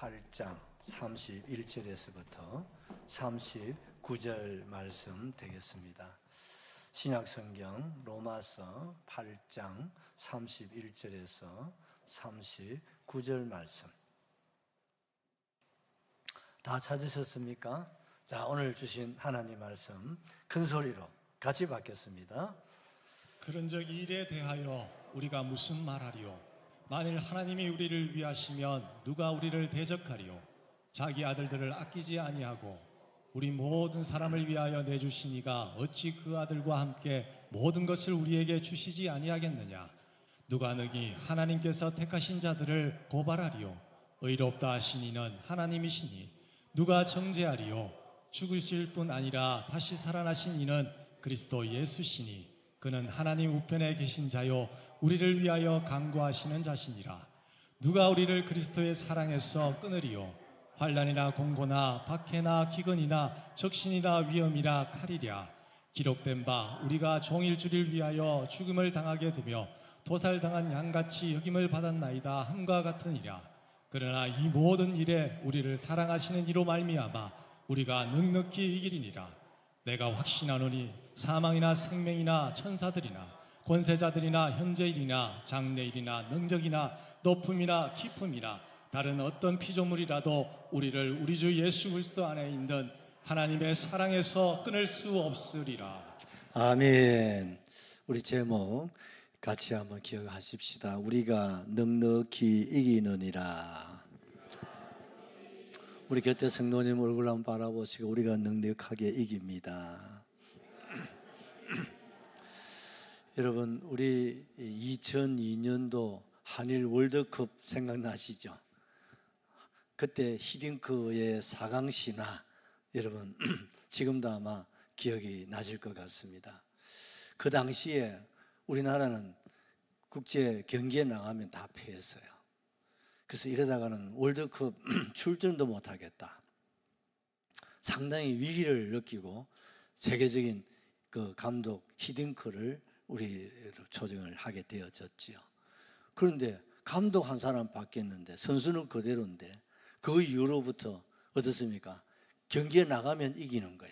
8장 31절에서부터 39절 말씀 되겠습니다. 신약성경 로마서 8장 31절에서 39절 말씀 다 찾으셨습니까? 자, 오늘 주신 하나님 말씀 큰 소리로 같이 받겠습니다. 그런즉 이 일에 대하여 우리가 무슨 말하리요? 만일 하나님이 우리를 위하시면 누가 우리를 대적하리요? 자기 아들들을 아끼지 아니하고 우리 모든 사람을 위하여 내주신 이가 어찌 그 아들과 함께 모든 것을 우리에게 주시지 아니하겠느냐? 누가 능히 하나님께서 택하신 자들을 고발하리요? 의롭다 하신 이는 하나님이시니 누가 정죄하리요? 죽으실 뿐 아니라 다시 살아나신 이는 그리스도 예수시니 그는 하나님 우편에 계신 자요 우리를 위하여 간구하시는 자시니라. 누가 우리를 그리스도의 사랑에서 끊으리요? 환난이나 공고나 박해나 기근이나 적신이나 위험이나 칼이랴. 기록된 바 우리가 종일 주를 위하여 죽음을 당하게 되며 도살당한 양같이 여김을 받았나이다 함과 같으니라. 그러나 이 모든 일에 우리를 사랑하시는 이로 말미암아 우리가 넉넉히 이기리니라. 내가 확신하노니 사망이나 생명이나 천사들이나 권세자들이나 현재일이나 장래일이나 능력이나 높음이나 깊음이나 다른 어떤 피조물이라도 우리를 우리 주 예수 그리스도 안에 있는 하나님의 사랑에서 끊을 수 없으리라. 아멘. 우리 제목 같이 한번 기억하십시다. 우리가 넉넉히 이기느니라. 우리 곁에 성도님 얼굴 한번 바라보시고 우리가 넉넉하게 이깁니다. 여러분, 우리 2002년도 한일 월드컵 생각나시죠? 그때 히딩크의 4강 신화, 여러분 지금도 아마 기억이 나실 것 같습니다. 그 당시에 우리나라는 국제 경기에 나가면 다 패했어요. 그래서 이러다가는 월드컵 출전도 못하겠다. 상당히 위기를 느끼고 세계적인 그 감독 히딩크를 우리로 초청을 하게 되어졌지요. 그런데 감독 한 사람 바뀌었는데 선수는 그대로인데 그 이후로부터 어떻습니까? 경기에 나가면 이기는 거야.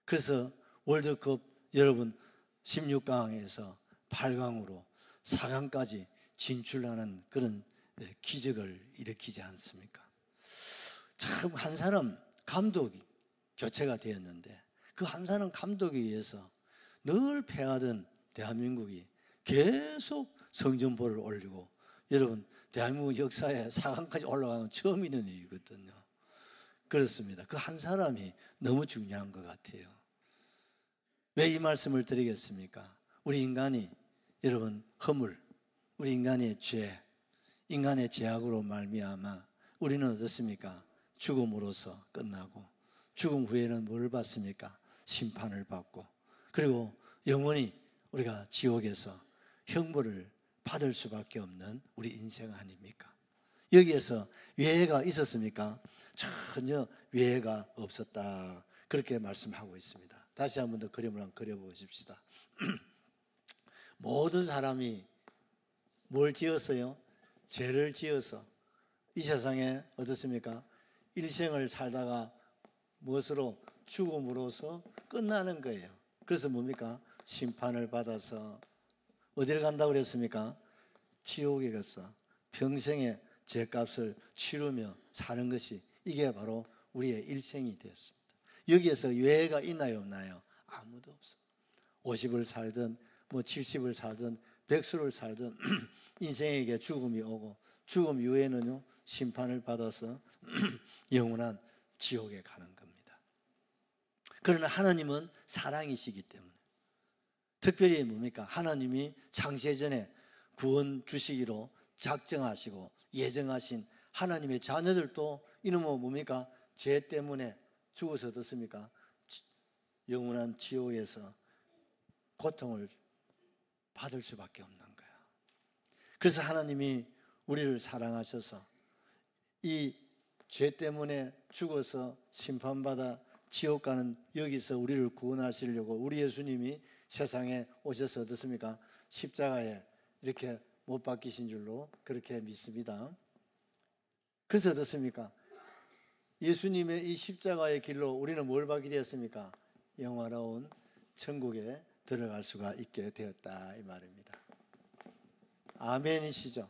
그래서 월드컵 여러분 16강에서 8강으로 4강까지 진출하는 그런 기적을 일으키지 않습니까? 참 한 사람 감독이 교체가 되었는데 그 한 사람 감독에 의해서 늘 패하던 대한민국이 계속 성적표를 올리고, 여러분 대한민국 역사에 4강까지 올라가는 처음 있는 일이거든요. 그렇습니다. 그 한 사람이 너무 중요한 것 같아요. 왜 이 말씀을 드리겠습니까? 우리 인간이 여러분 허물, 우리 인간의 죄, 인간의 죄악으로 말미암아 우리는 어떻습니까? 죽음으로써 끝나고 죽음 후에는 뭘 받습니까? 심판을 받고 그리고 영원히 우리가 지옥에서 형벌을 받을 수밖에 없는 우리 인생 아닙니까? 여기에서 외회가 있었습니까? 전혀 외회가 없었다, 그렇게 말씀하고 있습니다. 다시 한 번 더 그림을 한번 그려보십시다. 모든 사람이 뭘 지었어요? 죄를 지어서 이 세상에 어떻습니까? 일생을 살다가 무엇으로? 죽음으로써 끝나는 거예요. 그래서 뭡니까? 심판을 받아서 어디를 간다고 그랬습니까? 지옥에 가서 평생의 죄값을 치르며 사는 것이, 이게 바로 우리의 일생이 되었습니다. 여기에서 외회가 있나요 없나요? 아무도 없어. 50을 살든 뭐 70을 살든 100수를 살든 인생에게 죽음이 오고 죽음 이후에는요 심판을 받아서 영원한 지옥에 가는 겁니다. 그러나 하나님은 사랑이시기 때문에 특별히 뭡니까? 하나님이 창세전에 구원 주시기로 작정하시고 예정하신 하나님의 자녀들도 이놈은 뭡니까? 죄 때문에 죽어서 어떻습니까? 영원한 지옥에서 고통을 받을 수밖에 없는 거야. 그래서 하나님이 우리를 사랑하셔서 이 죄 때문에 죽어서 심판받아 지옥 가는 여기서 우리를 구원하시려고 우리 예수님이 세상에 오셔서 어떻습니까? 십자가에 이렇게 못 박히신 줄로 그렇게 믿습니다. 그래서 어떻습니까? 예수님의 이 십자가의 길로 우리는 뭘 받게 되었습니까? 영화로운 천국에 들어갈 수가 있게 되었다 이 말입니다. 아멘이시죠?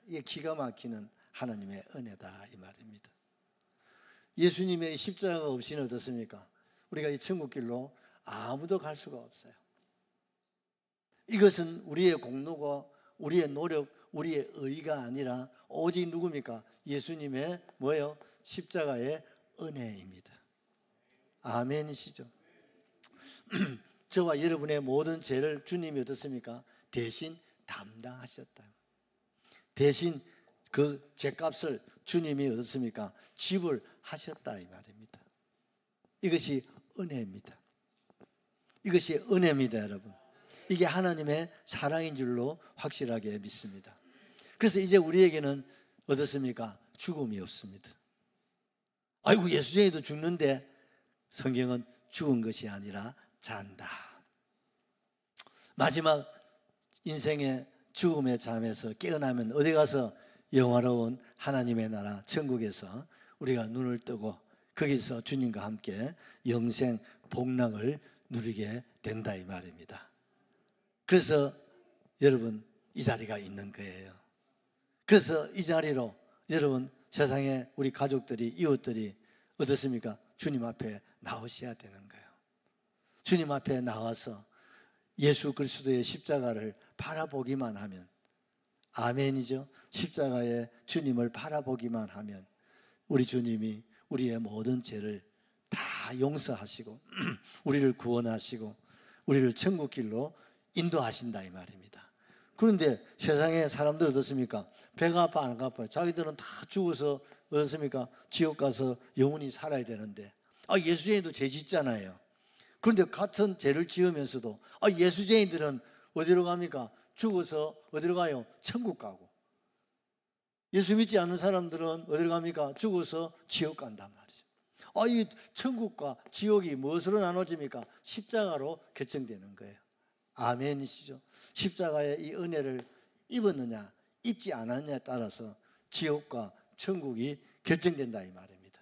이게 기가 막히는 하나님의 은혜다 이 말입니다. 예수님의 십자가가 없이는 어떻습니까? 우리가 이 천국길로 아무도 갈 수가 없어요. 이것은 우리의 공로고 우리의 노력, 우리의 의가 아니라 오직 누굽니까? 예수님의 뭐예요? 십자가의 은혜입니다. 아멘이시죠? 저와 여러분의 모든 죄를 주님이 어떻습니까? 대신 담당하셨다. 대신 그 죄값을 주님이 어떻습니까? 지불하셨다 이 말입니다. 이것이 은혜입니다. 이것이 은혜입니다, 여러분. 이게 하나님의 사랑인 줄로 확실하게 믿습니다. 그래서 이제 우리에게는 어떻습니까? 죽음이 없습니다. 아이고 예수쟁이도 죽는데 성경은 죽은 것이 아니라 잔다. 마지막 인생의 죽음의 잠에서 깨어나면 어디 가서 영화로운 하나님의 나라 천국에서 우리가 눈을 뜨고 거기서 주님과 함께 영생 복락을 누리게 된다 이 말입니다. 그래서 여러분 이 자리가 있는 거예요. 그래서 이 자리로 여러분 세상에 우리 가족들이 이웃들이 어떻습니까? 주님 앞에 나오셔야 되는 거예요. 주님 앞에 나와서 예수 그리스도의 십자가를 바라보기만 하면 아멘이죠. 십자가의 주님을 바라보기만 하면 우리 주님이 우리의 모든 죄를 다 용서하시고 우리를 구원하시고 우리를 천국길로 인도하신다 이 말입니다. 그런데 세상에 사람들 어떻습니까? 배가 아파 안 아파요? 자기들은 다 죽어서 어떻습니까? 지옥 가서 영원히 살아야 되는데 예수쟁이도 죄 짓잖아요. 그런데 같은 죄를 지으면서도 예수쟁이들은 어디로 갑니까? 죽어서 어디로 가요? 천국 가고. 예수 믿지 않는 사람들은 어디로 갑니까? 죽어서 지옥 간단 말이죠. 이 천국과 지옥이 무엇으로 나눠집니까? 십자가로 결정되는 거예요. 아멘이시죠? 십자가의 이 은혜를 입었느냐 입지 않았느냐에 따라서 지옥과 천국이 결정된다 이 말입니다.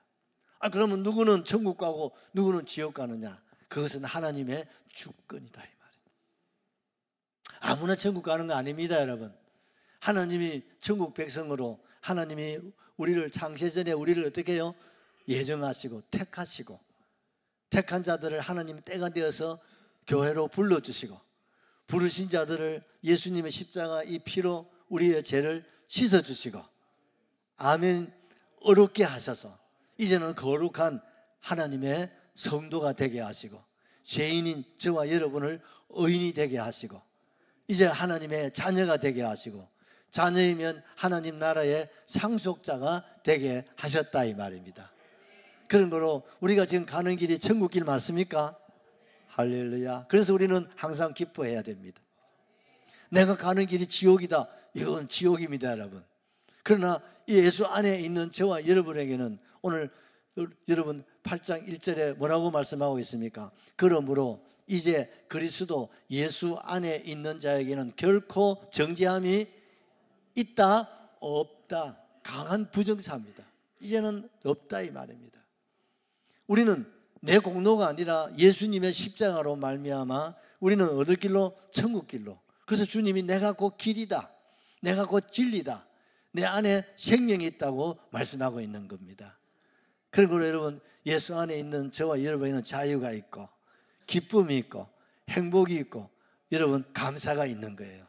그러면 누구는 천국 가고 누구는 지옥 가느냐? 그것은 하나님의 주권이다 이 말입니다. 아무나 천국 가는 거 아닙니다, 여러분. 하나님이 천국 백성으로 하나님이 우리를 창세전에 우리를 어떻게 해요? 예정하시고 택하시고 택한 자들을 하나님 때가 되어서 교회로 불러주시고 부르신 자들을 예수님의 십자가 이 피로 우리의 죄를 씻어주시고 아멘 어렵게 하셔서 이제는 거룩한 하나님의 성도가 되게 하시고 죄인인 저와 여러분을 의인이 되게 하시고 이제 하나님의 자녀가 되게 하시고 자녀이면 하나님 나라의 상속자가 되게 하셨다 이 말입니다. 그런 거로 우리가 지금 가는 길이 천국길 맞습니까? 할렐루야. 그래서 우리는 항상 기뻐해야 됩니다. 내가 가는 길이 지옥이다. 이건 지옥입니다, 여러분. 그러나 이 예수 안에 있는 저와 여러분에게는 오늘 여러분 8장 1절에 뭐라고 말씀하고 있습니까? 그러므로 이제 그리스도 예수 안에 있는 자에게는 결코 정죄함이 있다 없다. 강한 부정사입니다. 이제는 없다 이 말입니다. 우리는 내 공로가 아니라 예수님의 십자가로 말미암아 우리는 어딜 길로? 천국 길로. 그래서 주님이 내가 곧 길이다, 내가 곧 진리다, 내 안에 생명이 있다고 말씀하고 있는 겁니다. 그리고 여러분 예수 안에 있는 저와 여러분에는 자유가 있고 기쁨이 있고 행복이 있고 여러분 감사가 있는 거예요.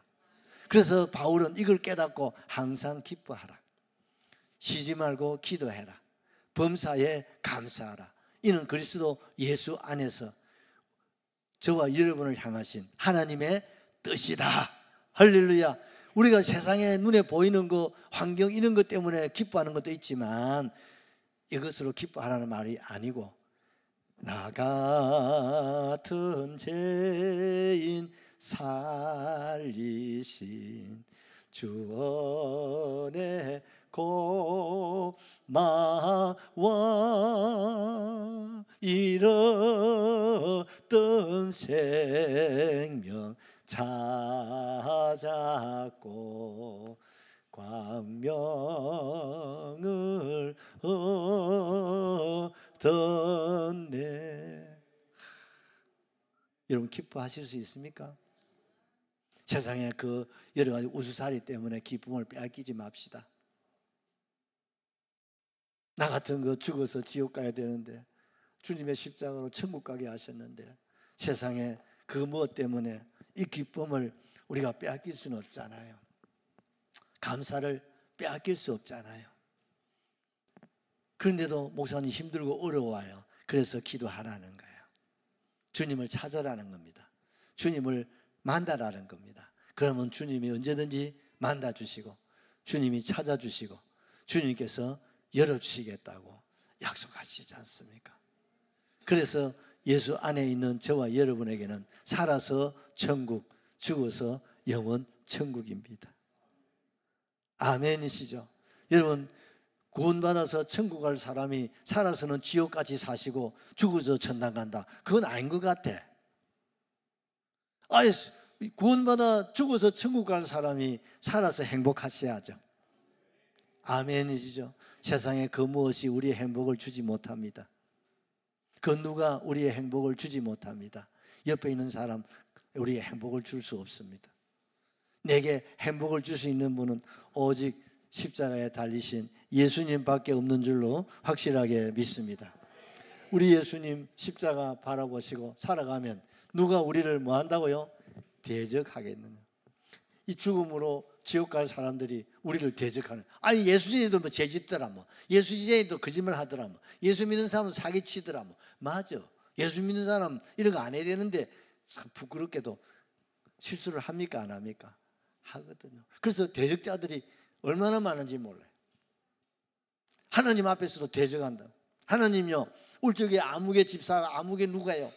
그래서 바울은 이걸 깨닫고 항상 기뻐하라, 쉬지 말고 기도해라, 범사에 감사하라. 이는 그리스도 예수 안에서 저와 여러분을 향하신 하나님의 뜻이다. 할렐루야. 우리가 세상에 눈에 보이는 거 환경 이런 것 때문에 기뻐하는 것도 있지만 이것으로 기뻐하라는 말이 아니고 나 같은 죄인 살리신 주 은혜 고마워 잃었던 생명 찾았고 광명을 얻었네. 여러분 기뻐하실 수 있습니까? 세상에 그 여러 가지 우수살이 때문에 기쁨을 빼앗기지 맙시다. 나 같은 거 죽어서 지옥 가야 되는데 주님의 십자가로 천국 가게 하셨는데 세상에 그 무엇 때문에 이 기쁨을 우리가 빼앗길 수는 없잖아요. 감사를 빼앗길 수 없잖아요. 그런데도 목사님 힘들고 어려워요. 그래서 기도하라는 거예요. 주님을 찾아라는 겁니다. 주님을 만나라는 겁니다. 그러면 주님이 언제든지 만나주시고 주님이 찾아주시고 주님께서 열어주시겠다고 약속하시지 않습니까? 그래서 예수 안에 있는 저와 여러분에게는 살아서 천국, 죽어서 영원 천국입니다. 아멘이시죠? 여러분 구원받아서 천국 갈 사람이 살아서는 지옥까지 사시고 죽어서 천당 간다, 그건 아닌 것 같아. 아예 구원받아 죽어서 천국 갈 사람이 살아서 행복하셔야죠. 아멘이시죠? 세상에 그 무엇이 우리의 행복을 주지 못합니다. 그 누가 우리의 행복을 주지 못합니다. 옆에 있는 사람 우리의 행복을 줄 수 없습니다. 내게 행복을 줄 수 있는 분은 오직 십자가에 달리신 예수님밖에 없는 줄로 확실하게 믿습니다. 우리 예수님 십자가 바라보시고 살아가면 누가 우리를 뭐 한다고요? 대적하겠느냐. 이 죽음으로 지옥 갈 사람들이 우리를 대적하는, 아니 예수님도 뭐 죄짓더라, 뭐 예수님도 거짓말 하더라, 뭐 예수 믿는 사람은 사기치더라, 뭐 맞아. 예수 믿는 사람 이런 거 안 해야 되는데 참 부끄럽게도 실수를 합니까 안 합니까? 하거든요. 그래서 대적자들이 얼마나 많은지 몰라요. 하나님 앞에서도 대적한다. 하나님요 울적에 아무개 집사가 아무개 누가요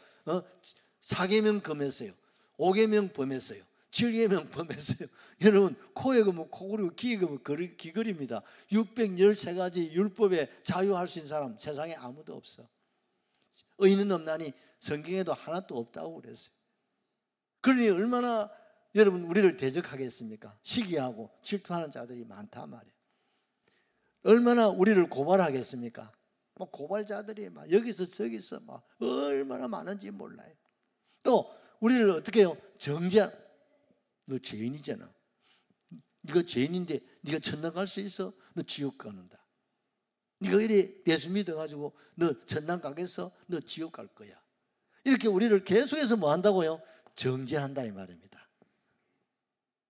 4계명 금했어요, 5계명 범했어요, 7계명 범했어요. 여러분 코에 그뭐 코고리고 귀에 그뭐 귀걸입니다. 613가지 율법에 자유할 수 있는 사람 세상에 아무도 없어. 의인은 없나니 성경에도 하나도 없다고 그랬어요. 그러니 얼마나 여러분 우리를 대적하겠습니까? 시기하고 질투하는 자들이 많단 말이에요. 얼마나 우리를 고발하겠습니까? 뭐 고발자들이 막 여기서 저기서 막 얼마나 많은지 몰라요. 또 우리를 어떻게 해요? 정죄. 너 죄인이잖아. 네가 죄인인데 네가 천당 갈 수 있어? 너 지옥 가는다. 네가 이래 예수 믿어가지고 너 천당 가겠어? 너 지옥 갈 거야. 이렇게 우리를 계속해서 뭐 한다고요? 정죄한다 이 말입니다.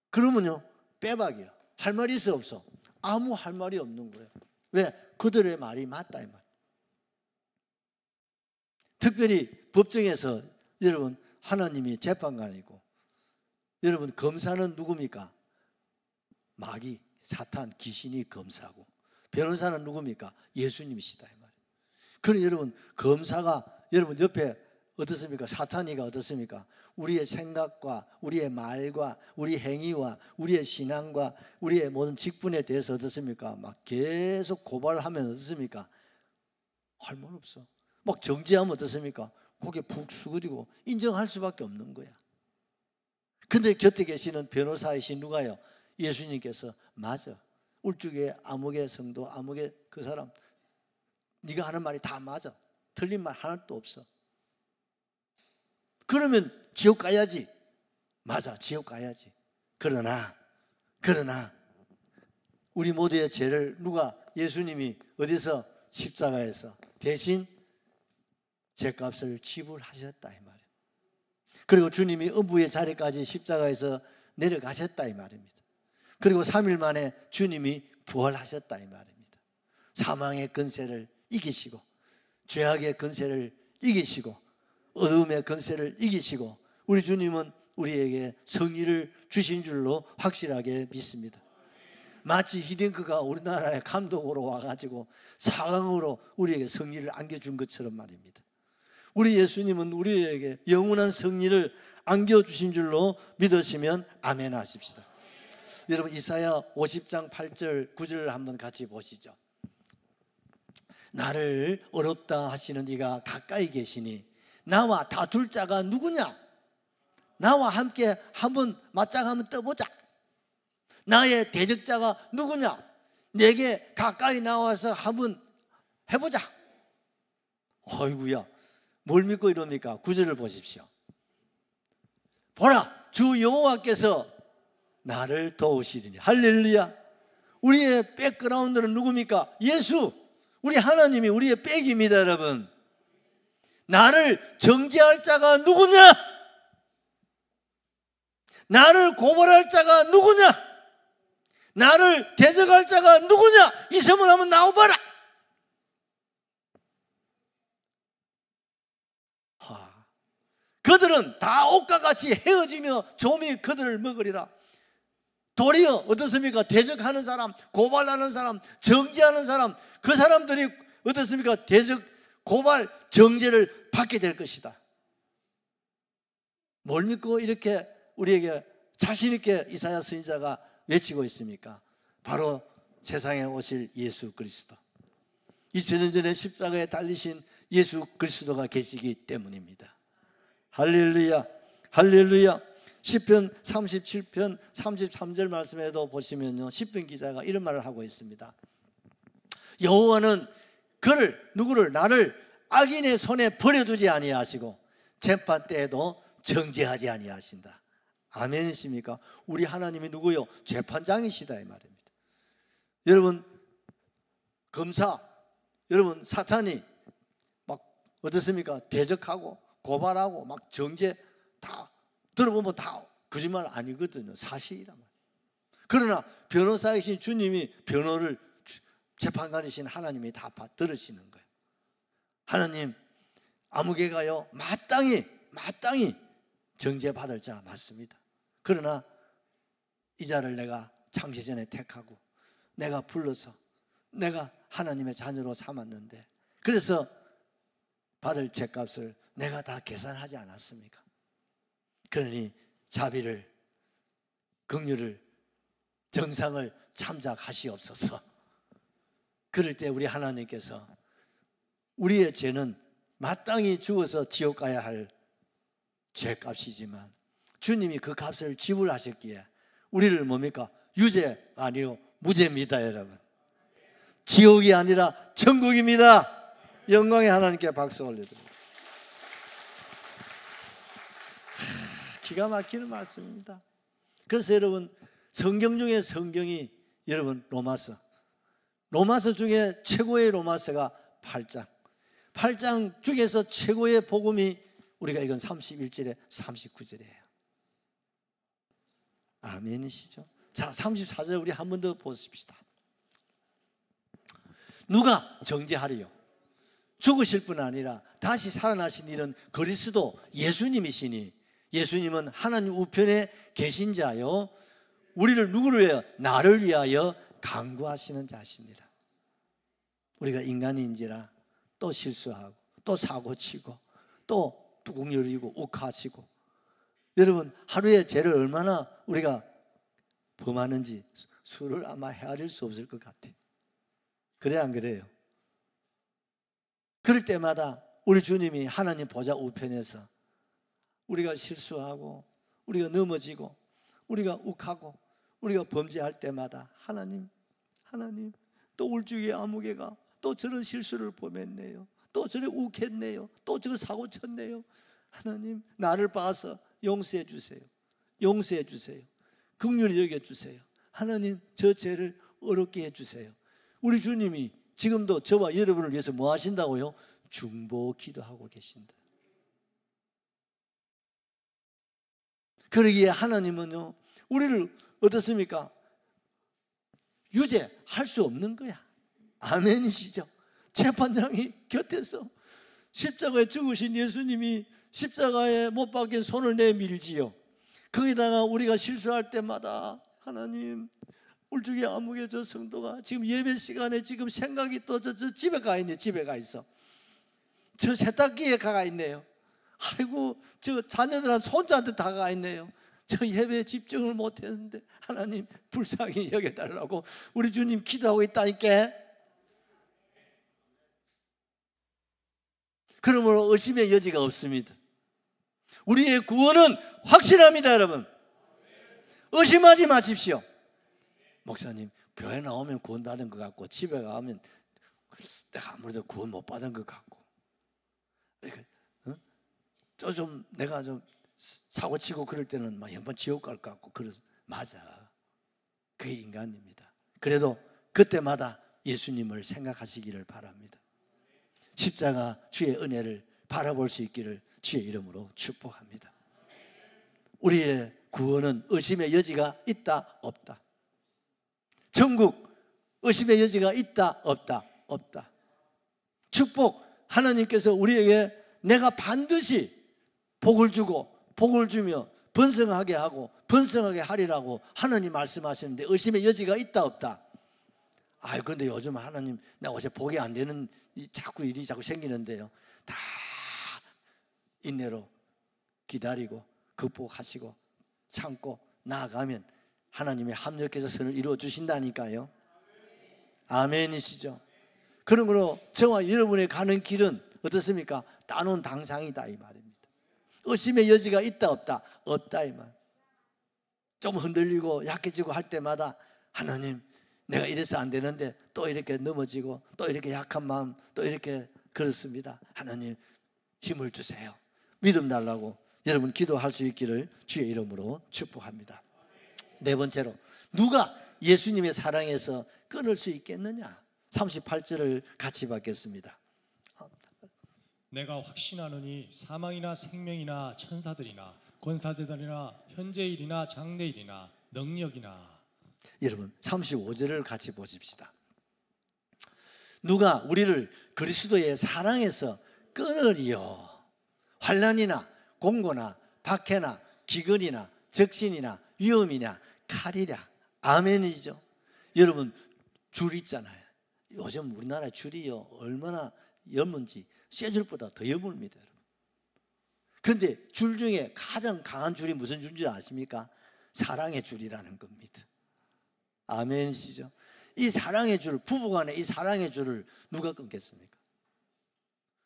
그러면요 빼박이야. 할 말이 있어 없어? 아무 할 말이 없는 거예요. 왜? 그들의 말이 맞다 이 말. 특별히 법정에서 여러분 하나님이 재판관이고 여러분 검사는 누굽니까? 마귀, 사탄, 귀신이 검사고 변호사는 누굽니까? 예수님이시다 이 말이에요. 그럼 여러분 검사가 여러분 옆에 어떻습니까? 사탄이가 어떻습니까? 우리의 생각과 우리의 말과 우리 행위와 우리의 신앙과 우리의 모든 직분에 대해서 어떻습니까? 막 계속 고발하면 어떻습니까? 할 말 없어. 막 정죄하면 어떻습니까? 고개 푹 숙여지고 인정할 수밖에 없는 거야. 근데 곁에 계시는 변호사이신 누가요? 예수님께서 맞아. 울주계 아무개 성도 아무개 그 사람 네가 하는 말이 다 맞아. 틀린 말 하나도 없어. 그러면 지옥 가야지. 맞아, 지옥 가야지. 그러나 우리 모두의 죄를 누가 예수님이 어디서 십자가에서 대신 죄값을 지불하셨다 이 말이에요. 그리고 주님이 음부의 자리까지 십자가에서 내려가셨다 이 말입니다. 그리고 3일 만에 주님이 부활하셨다 이 말입니다. 사망의 권세를 이기시고 죄악의 권세를 이기시고 어둠의 권세를 이기시고 우리 주님은 우리에게 성의를 주신 줄로 확실하게 믿습니다. 마치 히딩크가 우리나라에 감독으로 와가지고 4강으로 우리에게 성의를 안겨준 것처럼 말입니다. 우리 예수님은 우리에게 영원한 성의를 안겨주신 줄로 믿으시면 아멘 하십시다. 여러분 이사야 50장 8절 9절을 한번 같이 보시죠. 나를 어렵다 하시는 이가 가까이 계시니 나와 다툴 자가 누구냐? 나와 함께 한번 맞짱 한번 떠보자. 나의 대적자가 누구냐? 내게 가까이 나와서 한번 해보자. 어이구야, 뭘 믿고 이럽니까? 9절을 보십시오. 보라, 주 여호와께서 나를 도우시리니. 할렐루야. 우리의 백그라운드는 누굽니까? 예수. 우리 하나님이 우리의 백입니다, 여러분. 나를 정죄할 자가 누구냐? 나를 고발할 자가 누구냐? 나를 대적할 자가 누구냐? 있으면 한번 나와봐라. 그들은 다 옥과 같이 헤어지며 좀이 그들을 먹으리라. 도리어 어떻습니까? 대적하는 사람, 고발하는 사람, 정죄하는 사람, 그 사람들이 어떻습니까? 대적, 고발, 정죄를 받게 될 것이다. 뭘 믿고 이렇게 우리에게 자신 있게 이사야 선지자가 외치고 있습니까? 바로 세상에 오실 예수 그리스도, 2000년 전에 십자가에 달리신 예수 그리스도가 계시기 때문입니다. 할렐루야, 할렐루야. 시편 37편 33절 말씀에도 보시면요, 시편 기자가 이런 말을 하고 있습니다. 여호와는 누구를, 나를 악인의 손에 버려두지 아니하시고 재판 때에도 정죄하지 아니하신다. 아멘이십니까? 우리 하나님이 누구요? 재판장이시다 이 말입니다. 여러분, 검사, 여러분 사탄이 막 어떻습니까? 대적하고 고발하고 막 정죄 다 들어보면 다 거짓말 아니거든요. 사실이란 말이에요. 그러나 변호사이신 주님이 변호를, 재판관이신 하나님이 다 들으시는 거예요. 하나님, 아무개가요 마땅히 정죄받을 자 맞습니다. 그러나 이 자를 내가 창세전에 택하고 내가 불러서 내가 하나님의 자녀로 삼았는데, 그래서 받을 죄값을 내가 다 계산하지 않았습니까? 그러니 자비를, 긍휼을, 정상을 참작하시옵소서. 그럴 때 우리 하나님께서 우리의 죄는 마땅히 죽어서 지옥 가야 할 죄값이지만 주님이 그 값을 지불하셨기에 우리를 뭡니까? 유죄 아니요 무죄입니다. 여러분, 지옥이 아니라 천국입니다. 영광의 하나님께 박수 올려드립니다. 기가 막히는 말씀입니다. 그래서 여러분, 성경 중에 성경이 여러분 로마서 중에 최고의 로마서가 8장 중에서 최고의 복음이 우리가 이건 31절에 39절이에요. 아멘이시죠? 자, 34절 우리 한 번 더 보십시다. 누가 정죄하리요? 죽으실 뿐 아니라 다시 살아나신 이는 그리스도 예수님이시니, 예수님은 하나님 우편에 계신 자요 우리를 누구를 위하여? 나를 위하여 간구하시는 자십니다. 우리가 인간인지라 또 실수하고 또 사고치고 또 뚜껑 열리고 욱하시고, 여러분 하루에 죄를 얼마나 우리가 범하는지 수를 아마 헤아릴 수 없을 것 같아요. 그래 안 그래요? 그럴 때마다 우리 주님이 하나님 보좌 우편에서 우리가 실수하고 우리가 넘어지고 우리가 욱하고 우리가 범죄할 때마다 하나님 또 울주기의 아무개가 또 저런 실수를 범했네요, 또 저래 욱했네요, 또 저거 사고 쳤네요. 하나님, 나를 봐서 용서해 주세요. 용서해 주세요. 긍휼히 여겨 주세요. 하나님, 저 죄를 어렵게 해 주세요. 우리 주님이 지금도 저와 여러분을 위해서 뭐 하신다고요? 중보 기도하고 계신다. 그러기에 하나님은요 우리를 어떻습니까? 유죄할 수 없는 거야. 아멘이시죠? 재판장이 곁에서 십자가에 죽으신 예수님이 십자가에 못 박힌 손을 내밀지요. 거기다가 우리가 실수할 때마다 하나님, 울주기 아무개 저 성도가 지금 예배 시간에 지금 생각이 또 저 집에 가 있네. 집에 가 있어. 저 세탁기에 가 있네요. 아이고, 저 자녀들한테 손자한테 다 가 있네요. 저 예배에 집중을 못했는데 하나님 불쌍히 여겨달라고 우리 주님 기도하고 있다니까. 그러므로 의심의 여지가 없습니다. 우리의 구원은 확실합니다. 여러분, 의심하지 마십시오. 목사님, 교회 나오면 구원 받은 것 같고 집에 가면 내가 아무래도 구원 못 받은 것 같고, 좀 내가 좀 사고 치고 그럴 때는 막 한번 지옥 갈 것 같고. 그래서 맞아, 그게 인간입니다. 그래도 그때마다 예수님을 생각하시기를 바랍니다. 십자가 주의 은혜를 바라볼 수 있기를 주의 이름으로 축복합니다. 우리의 구원은 의심의 여지가 있다 없다? 천국 의심의 여지가 있다 없다? 없다. 축복, 하나님께서 우리에게 내가 반드시 복을 주고 복을 주며 번성하게 하고 번성하게 하리라고 하나님 말씀하시는데 의심의 여지가 있다 없다? 그런데 요즘 하나님, 내가 어제 복이 안 되는 자꾸 일이 자꾸 생기는데요. 다 인내로 기다리고 극복하시고 참고 나아가면 하나님의 합력해서 선을 이루어 주신다니까요. 아멘이시죠? 그러므로 저와 여러분의 가는 길은 어떻습니까? 따놓은 당상이다 이 말입니다. 의심의 여지가 있다 없다? 없다 이 말. 좀 흔들리고 약해지고 할 때마다 하나님, 내가 이래서 안 되는데 또 이렇게 넘어지고 또 이렇게 약한 마음 또 이렇게 그렇습니다. 하나님 힘을 주세요. 믿음 달라고 여러분 기도할 수 있기를 주의 이름으로 축복합니다. 네 번째로, 누가 예수님의 사랑에서 끊을 수 있겠느냐? 38절을 같이 받겠습니다. 내가 확신하노니 사망이나 생명이나 천사들이나 권사제들이나 현재일이나 장래일이나 능력이나. 여러분 35절을 같이 보십시다. 누가 우리를 그리스도의 사랑에서 끊으리요? 환난이나 공고나 박해나 기근이나 적신이나 위험이나 칼이랴. 아멘이죠. 여러분 줄 있잖아요. 요즘 우리나라 줄이요 얼마나 옅은지 쇠줄보다 더 옅습니다. 그런데 줄 중에 가장 강한 줄이 무슨 줄인지 아십니까? 사랑의 줄이라는 겁니다. 아멘이시죠? 이 사랑의 줄, 부부간에 이 사랑의 줄을 누가 끊겠습니까?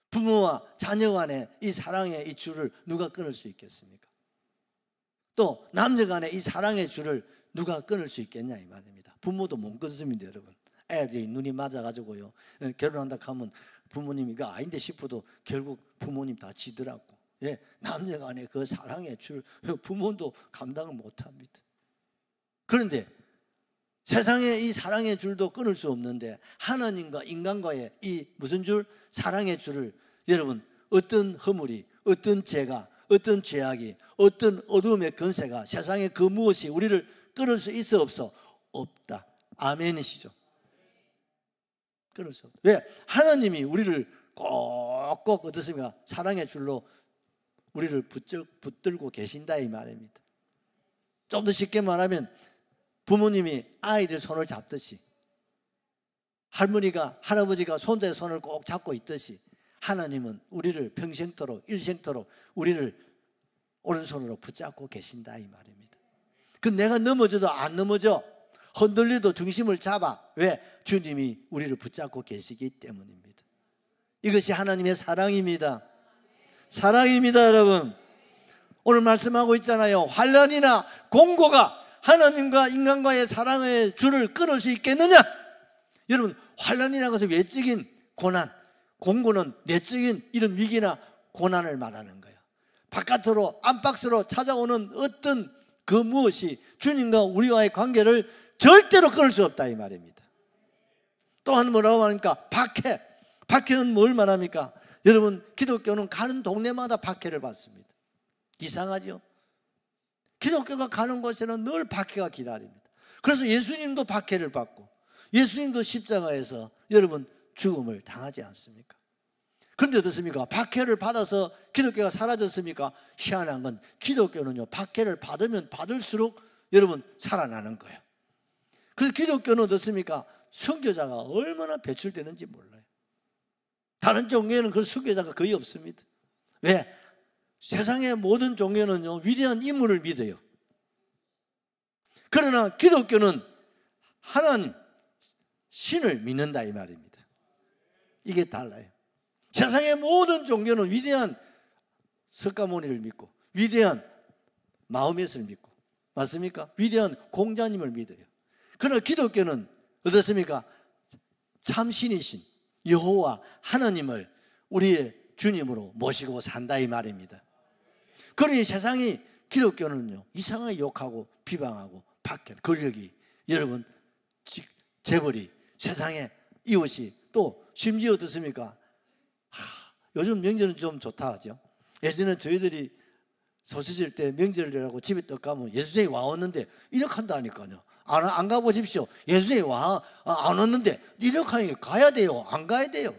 부모와 자녀 간에 이 사랑의 이 줄을 누가 끊을 수 있겠습니까? 또 남녀 간에 이 사랑의 줄을 누가 끊을 수 있겠냐 이 말입니다. 부모도 못 끊습니다. 여러분, 애들이 눈이 맞아가지고요 결혼한다 하면 부모님이 이거 아닌데 싶어도 결국 부모님 다 지더라고. 남녀 간에 그 사랑의 줄 부모도 감당을 못합니다. 그런데 세상에 이 사랑의 줄도 끊을 수 없는데 하나님과 인간과의 이 무슨 줄? 사랑의 줄을 여러분 어떤 허물이, 어떤 죄가, 어떤 죄악이, 어떤 어두움의 권세가, 세상의 그 무엇이 우리를 끊을 수 있어 없어? 없다. 아멘이시죠? 끊을 수 없다. 왜? 하나님이 우리를 꼭꼭 어떻습니까? 사랑의 줄로 우리를 붙들고 계신다 이 말입니다. 좀 더 쉽게 말하면 부모님이 아이들 손을 잡듯이, 할머니가 할아버지가 손자의 손을 꼭 잡고 있듯이 하나님은 우리를 평생토록 일생토록 우리를 오른손으로 붙잡고 계신다 이 말입니다. 그 내가 넘어져도 안 넘어져, 흔들려도 중심을 잡아. 왜? 주님이 우리를 붙잡고 계시기 때문입니다. 이것이 하나님의 사랑입니다. 사랑입니다. 여러분 오늘 말씀하고 있잖아요. 환난이나 공고가 하나님과 인간과의 사랑의 줄을 끊을 수 있겠느냐? 여러분 환난이라는 것은 외적인 고난, 공고는 내적인 이런 위기나 고난을 말하는 거예요. 바깥으로 안팎으로 찾아오는 어떤 그 무엇이 주님과 우리와의 관계를 절대로 끊을 수 없다 이 말입니다. 또한 뭐라고 말합니까? 박해. 박해는 뭘 말합니까? 여러분 기독교는 가는 동네마다 박해를 받습니다. 이상하죠? 기독교가 가는 곳에는 늘 박해가 기다립니다. 그래서 예수님도 박해를 받고 예수님도 십자가에서 여러분 죽음을 당하지 않습니까? 그런데 어떻습니까? 박해를 받아서 기독교가 사라졌습니까? 희한한 건 기독교는요 박해를 받으면 받을수록 여러분 살아나는 거예요. 그래서 기독교는 어떻습니까? 선교자가 얼마나 배출되는지 몰라요. 다른 종교에는 그 선교자가 거의 없습니다. 왜? 세상의 모든 종교는요 위대한 인물을 믿어요. 그러나 기독교는 하나님, 신을 믿는다 이 말입니다. 이게 달라요. 세상의 모든 종교는 위대한 석가모니를 믿고 위대한 마호메스를 믿고, 맞습니까? 위대한 공자님을 믿어요. 그러나 기독교는 어떻습니까? 참신이신 여호와 하나님을 우리의 주님으로 모시고 산다 이 말입니다. 그러니 세상이 기독교는요 이상하게 욕하고 비방하고 박해 권력이 여러분 재벌이 세상에 이웃이 또 심지어 어떻습니까? 요즘 명절은 좀 좋다 하죠. 예전에 저희들이 소시질 때 명절이라고 집에 떡 가면 예수쟁이 와 왔는데 이렇게 한다니까요. 안 가보십시오. 예수쟁이 안 왔는데 이렇게 하니 가야 돼요? 안 가야 돼요?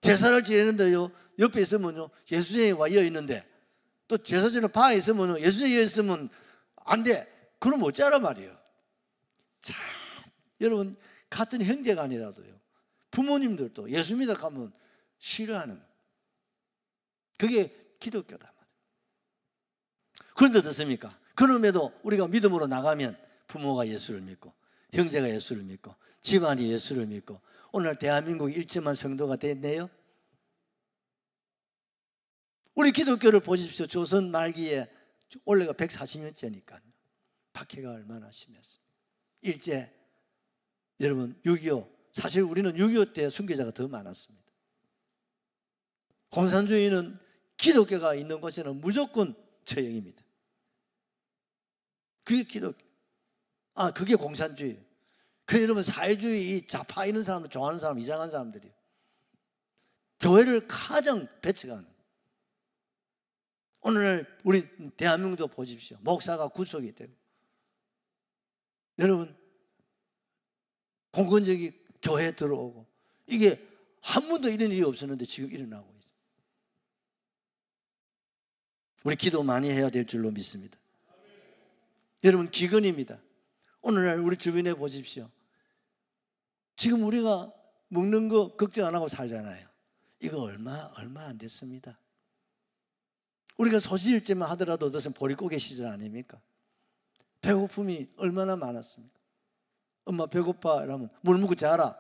제사를 지내는데요 옆에 있으면요 예수쟁이 와 이어 있는데 또 제사 지내는 방에 있으면요 예수쟁이 이어 있으면 안 돼. 그럼 어쩌란 말이에요. 참 여러분 같은 형제간이라도요 부모님들도 예수 믿어 가면 싫어하는 그게 기독교다 말이에요. 그런데 어떻습니까? 그럼에도 우리가 믿음으로 나가면 부모가 예수를 믿고 형제가 예수를 믿고 집안이 예수를 믿고 오늘 대한민국이 1천만 성도가 됐네요. 우리 기독교를 보십시오. 조선 말기에 원래가 140년째니까요. 박해가 얼마나 심했습니까? 일제 여러분 6.25 사실 우리는 6.25 때 순교자가 더 많았습니다. 공산주의는 기독교가 있는 곳에는 무조건 처형입니다. 그게 기독교. 그게 공산주의. 그래 여러분 사회주의 이 좌파 있는 사람들 좋아하는 사람 이상한 사람들이에요. 교회를 가장 배척하는. 오늘날 우리 대한민국도 보십시오. 목사가 구속이 되고 여러분 공권력이 교회에 들어오고 이게 한 번도 이런 일이 없었는데 지금 일어나고 있어요. 우리 기도 많이 해야 될 줄로 믿습니다. 여러분 기근입니다. 오늘날 우리 주변에 보십시오. 지금 우리가 먹는 거 걱정 안 하고 살잖아요. 이거 얼마 안 됐습니다. 우리가 소시질제만 하더라도 어떠신 보릿고개 시절 아닙니까? 배고픔이 얼마나 많았습니까? 엄마 배고파 이러면 물 먹고 자라.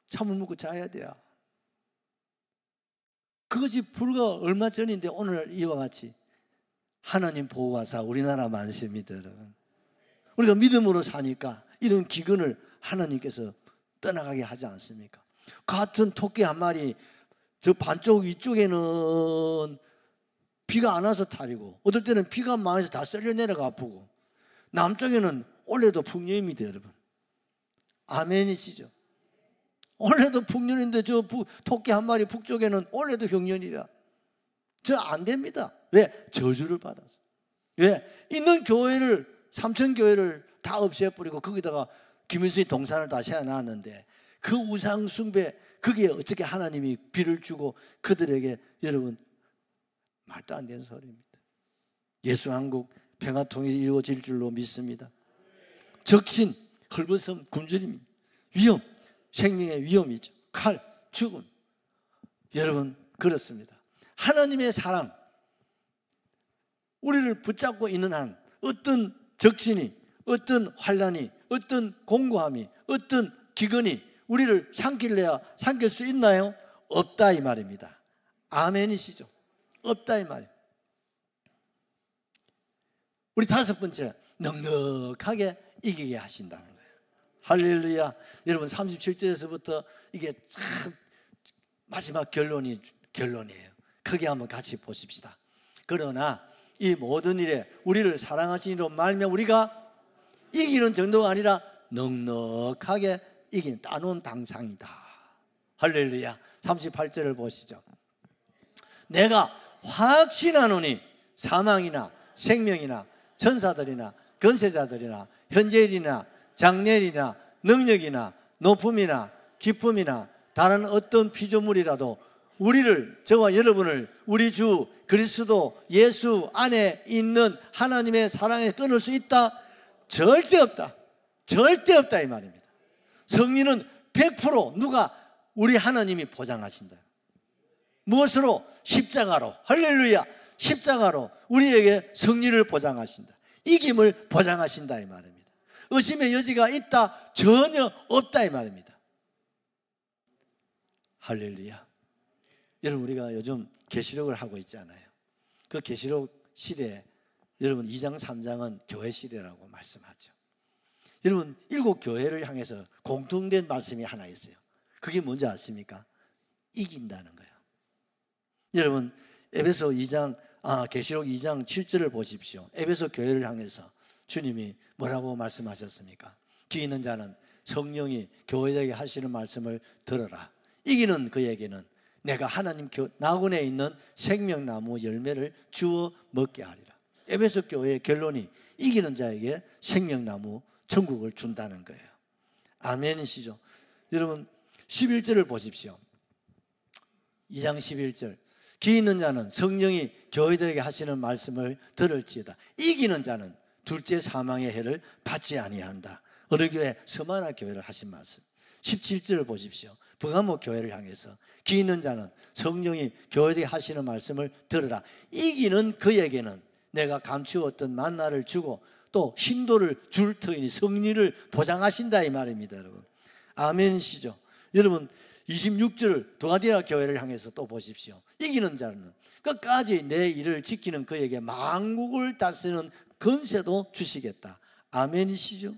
찬물 먹고 자야 돼요. 그것이 불과 얼마 전인데 오늘 이와 같이 하나님 보호하사 우리나라 많습니다. 여러분 우리가 믿음으로 사니까 이런 기근을 하나님께서 떠나가게 하지 않습니까? 같은 토끼 한 마리 저 반쪽 위쪽에는 비가 안 와서 탈이고 어떨 때는 비가 많아서 다 쓸려 내려가 아프고 남쪽에는 올해도 풍년입니다. 여러분 아멘이시죠? 올해도 풍년인데 저 토끼 한 마리 북쪽에는 올해도 흉년이라 저 안 됩니다. 왜? 저주를 받아서. 왜? 있는 교회를 삼천교회를 다 없애버리고 거기다가 김일성이 동산을 다 세워놨는데 그 우상 숭배 그게 어떻게 하나님이 비를 주고 그들에게 여러분 말도 안 되는 소리입니다. 예수 한국 평화통일이 이루어질 줄로 믿습니다. 적신, 헐벗음, 굶주림, 위험, 생명의 위험이죠. 칼, 죽음. 여러분 그렇습니다. 하나님의 사랑 우리를 붙잡고 있는 한 어떤 적신이 어떤 환난이 어떤 공고함이 어떤 기근이 우리를 삼킬 수 있나요? 없다 이 말입니다. 아멘이시죠? 없다 이 말이에요. 우리 다섯 번째 넉넉하게 이기게 하신다는 거예요. 할렐루야. 여러분 37절에서부터 이게 참 마지막 결론이에요. 크게 한번 같이 보십시다. 그러나 이 모든 일에 우리를 사랑하신 이로 말미암아 우리가 이기는 정도가 아니라 넉넉하게 이긴 따놓은 당상이다. 할렐루야. 38절을 보시죠. 내가 확신하노니 사망이나 생명이나 천사들이나 권세자들이나 현재일이나 장래일이나 능력이나 높음이나 기쁨이나 다른 어떤 피조물이라도 우리를 저와 여러분을 우리 주 그리스도 예수 안에 있는 하나님의 사랑에 끊을 수 있다? 절대 없다. 절대 없다 이 말입니다. 승리는 100% 누가? 우리 하나님이 보장하신다. 무엇으로? 십자가로. 할렐루야. 십자가로 우리에게 승리를 보장하신다. 이김을 보장하신다 이 말입니다. 의심의 여지가 있다? 전혀 없다 이 말입니다. 할렐루야. 여러분 우리가 요즘 계시록을 하고 있잖아요. 그 계시록 시대에 여러분 2장 3장은 교회 시대라고 말씀하죠. 여러분 7교회를 향해서 공통된 말씀이 하나 있어요. 그게 뭔지 아십니까? 이긴다는 거예요. 여러분 에베소 2장 계시록 2장 7절을 보십시오. 에베소 교회를 향해서 주님이 뭐라고 말씀하셨습니까? 귀 있는 자는 성령이 교회에게 하시는 말씀을 들어라. 이기는 그에게는 내가 하나님 나군에 있는 생명나무 열매를 주어 먹게 하리라. 에베소 교회의 결론이 이기는 자에게 생명나무 천국을 준다는 거예요. 아멘이시죠? 여러분 11절을 보십시오. 2장 11절. 귀 있는 자는 성령이 교회들에게 하시는 말씀을 들을지어다. 이기는 자는 둘째 사망의 해를 받지 아니한다. 어느 교회? 서마나 교회를 하신 말씀. 17절을 보십시오. 버가모 교회를 향해서 귀 있는 자는 성령이 교회들에게 하시는 말씀을 들으라. 이기는 그에게는 내가 감추었던 만나를 주고 또 hin도를 줄 터이니 승리를 보장하신다 이 말입니다. 여러분 아멘이시죠? 여러분 26절 도가디아 교회를 향해서 또 보십시오. 이기는 자는 끝까지 내 일을 지키는 그에게 만국을 다스리는 권세도 주시겠다. 아멘이시죠?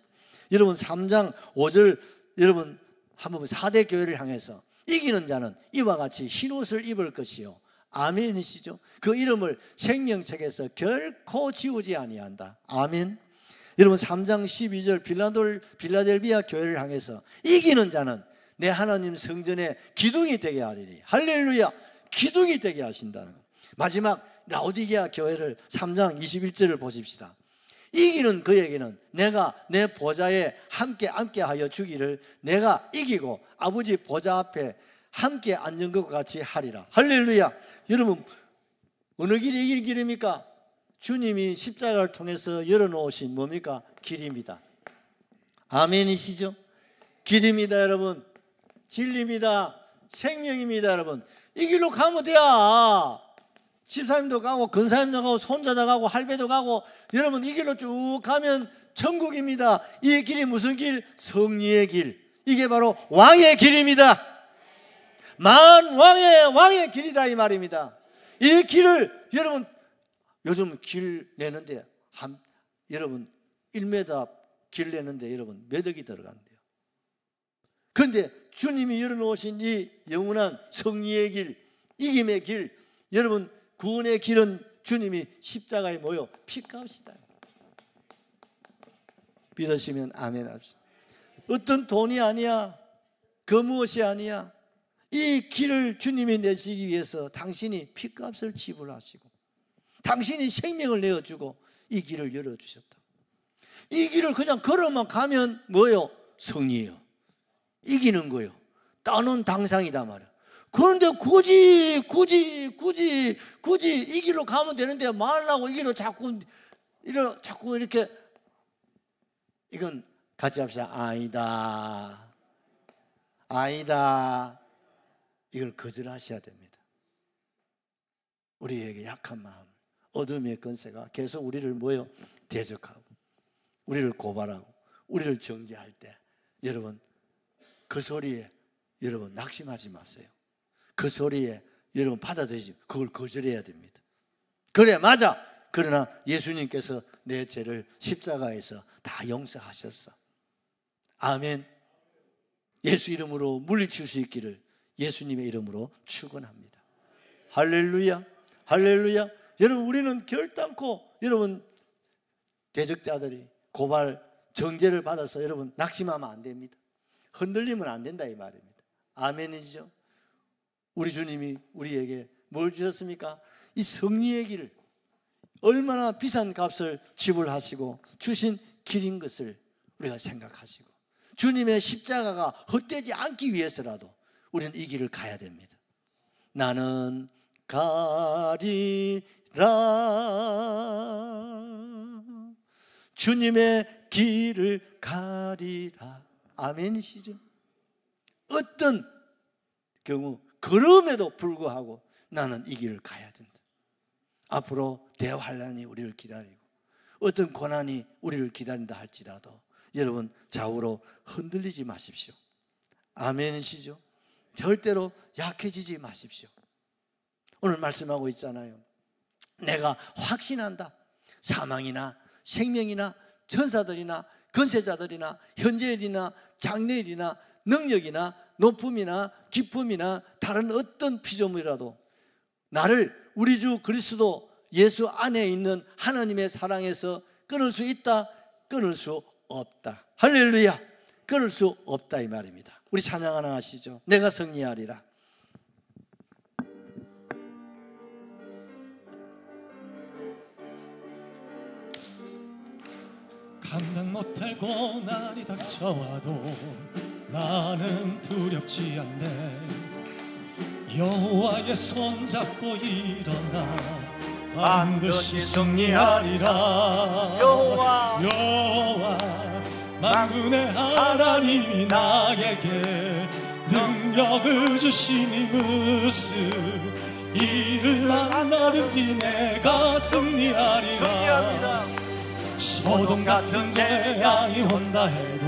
여러분 3장 5절 여러분 한번 4대 교회를 향해서 이기는 자는 이와 같이 흰옷을 입을 것이요. 아멘이시죠? 그 이름을 생명책에서 결코 지우지 아니한다. 아멘. 여러분 3장 12절 빌라델비아 교회를 향해서 이기는 자는 내 하나님 성전의 기둥이 되게 하리니. 할렐루야. 기둥이 되게 하신다는 것. 마지막 라오디게아 교회를 3장 21절을 보십시다. 이기는 그에게는 내가 내 보좌에 함께 하여 주기를 내가 이기고 아버지 보좌 앞에 함께 앉은 것과 같이 하리라. 할렐루야. 여러분 어느 길이 이길 길입니까? 주님이 십자가를 통해서 열어놓으신 뭡니까? 길입니다. 아멘이시죠? 길입니다. 여러분 진리입니다. 생명입니다. 여러분 이 길로 가면 돼야 집사님도 가고 근사님도 가고 손자도 가고 할배도 가고 여러분 이 길로 쭉 가면 천국입니다. 이 길이 무슨 길? 승리의 길. 이게 바로 왕의 길입니다. 왕의 길이다 이 말입니다. 이 길을 여러분 요즘 길 내는데 여러분 1m 길 내는데 여러분 몇 억이 들어간대요. 그런데 주님이 열어놓으신 이 영원한 승리의 길, 이김의 길, 여러분 구원의 길은 주님이 십자가에 모여 피값이다. 믿으시면 아멘 합시다. 어떤 돈이 아니야, 그 무엇이 아니야. 이 길을 주님이 내시기 위해서 당신이 피값을 지불하시고 당신이 생명을 내어주고 이 길을 열어주셨다. 이 길을 그냥 걸어만 가면 뭐예요? 승리예요. 이기는 거예요. 따는 당상이다 말이야. 그런데 굳이 이 길로 가면 되는데 말라고 이 길로 자꾸 이렇게 이건 같이 합시다. 아니다. 이걸 거절하셔야 됩니다. 우리에게 약한 마음, 어둠의 권세가 계속 우리를 뭐요? 대적하고 우리를 고발하고 우리를 정죄할 때 여러분 그 소리에 여러분 낙심하지 마세요. 그 소리에 여러분 받아들이지 그걸 거절해야 됩니다. 그래 맞아. 그러나 예수님께서 내 죄를 십자가에서 다 용서하셨어. 아멘. 예수 이름으로 물리칠 수 있기를 예수님의 이름으로 축원합니다. 할렐루야. 할렐루야. 여러분 우리는 결단코 여러분 대적자들이 고발 정죄를 받아서 여러분 낙심하면 안 됩니다. 흔들리면 안 된다 이 말입니다. 아멘이죠. 우리 주님이 우리에게 뭘 주셨습니까? 이 승리의 길을 얼마나 비싼 값을 지불하시고 주신 길인 것을 우리가 생각하시고 주님의 십자가가 헛되지 않기 위해서라도 우리는 이 길을 가야 됩니다. 나는 가리라 주님의 길을 가리라. 아멘이시죠? 어떤 경우 그럼에도 불구하고 나는 이 길을 가야 된다. 앞으로 대환란이 우리를 기다리고 어떤 고난이 우리를 기다린다 할지라도 여러분 좌우로 흔들리지 마십시오. 아멘이시죠? 절대로 약해지지 마십시오. 오늘 말씀하고 있잖아요. 내가 확신한다. 사망이나 생명이나 천사들이나 권세자들이나 현재일이나 장래일이나 능력이나 높음이나 기쁨이나 다른 어떤 피조물이라도 나를 우리 주 그리스도 예수 안에 있는 하나님의 사랑에서 끊을 수 있다, 끊을 수 없다. 할렐루야. 끊을 수 없다 이 말입니다. 우리 찬양 하나 하시죠. 내가 승리하리라. 감당 못할 고난이 닥쳐와도 나는 두렵지 않네. 여호와의 손잡고 일어나 반드시 승리하리라. 여호와 만군의 하나님이 나에게 능력을 주시니 무슨 일을 만나든지 내가 승리하리라. 소돔 같은 재앙이 온다 해도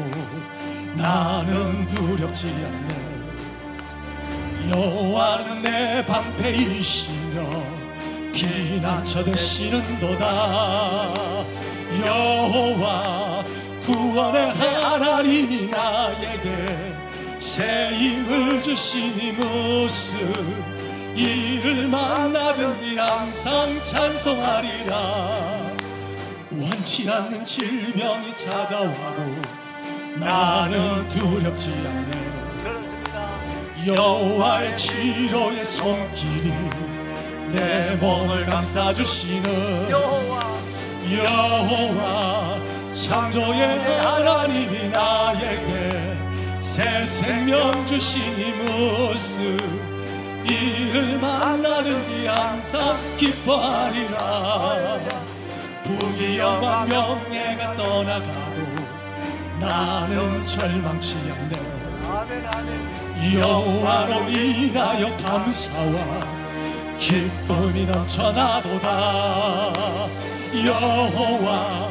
나는 두렵지 않네. 여호와는 내 방패이시며 피난처 되시는도다. 여호와 구원의 하나님이 나에게 새 힘을 주시니 무슨 일을 만나든지 항상 찬송하리라. 원치 않는 질병이 찾아와도 나는 두렵지 않네. 그렇습니다. 여호와의 치료의 손길이 내 몸을 감싸주시는 여호와 창조의 하나님이 나에게 새 생명 주시니 무슨 일을 만나든지 항상 기뻐하리라. 부귀 영광 명예가 떠나가도 나는 절망치 않네. 여호와로 인하여 감사와 기쁨이 넘쳐나도다. 여호와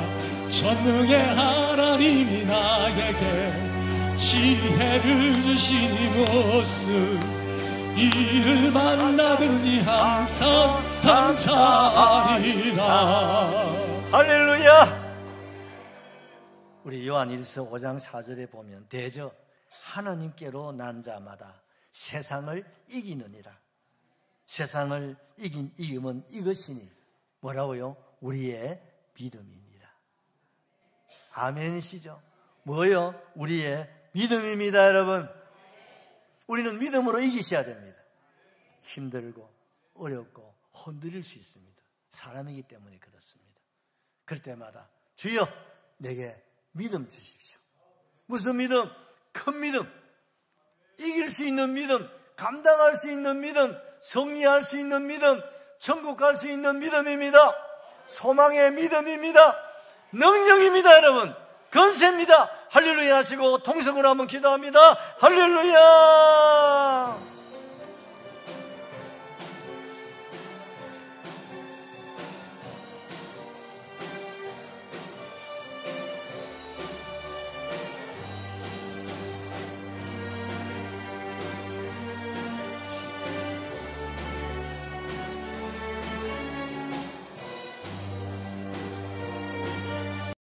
전능의 하나님이 나에게 지혜를 주시니 무슨 일을 만나든지 항상 감사하리라. 할렐루야. 우리 요한일서 5장 4절에 보면 대저 하나님께로 난 자마다 세상을 이기느니라. 세상을 이긴 이음은 이것이니 뭐라고요? 우리의 믿음입니다. 아멘이시죠? 뭐요? 우리의 믿음입니다. 여러분, 우리는 믿음으로 이기셔야 됩니다. 힘들고 어렵고 흔들릴 수 있습니다. 사람이기 때문에 그렇습니다. 그럴 때마다 주여 내게 믿음 주십시오. 무슨 믿음? 큰 믿음, 이길 수 있는 믿음, 감당할 수 있는 믿음, 승리할 수 있는 믿음, 천국 갈 수 있는 믿음입니다. 소망의 믿음입니다. 능력입니다. 여러분, 권세입니다. 할렐루야 하시고 통성으로 한번 기도합니다. 할렐루야.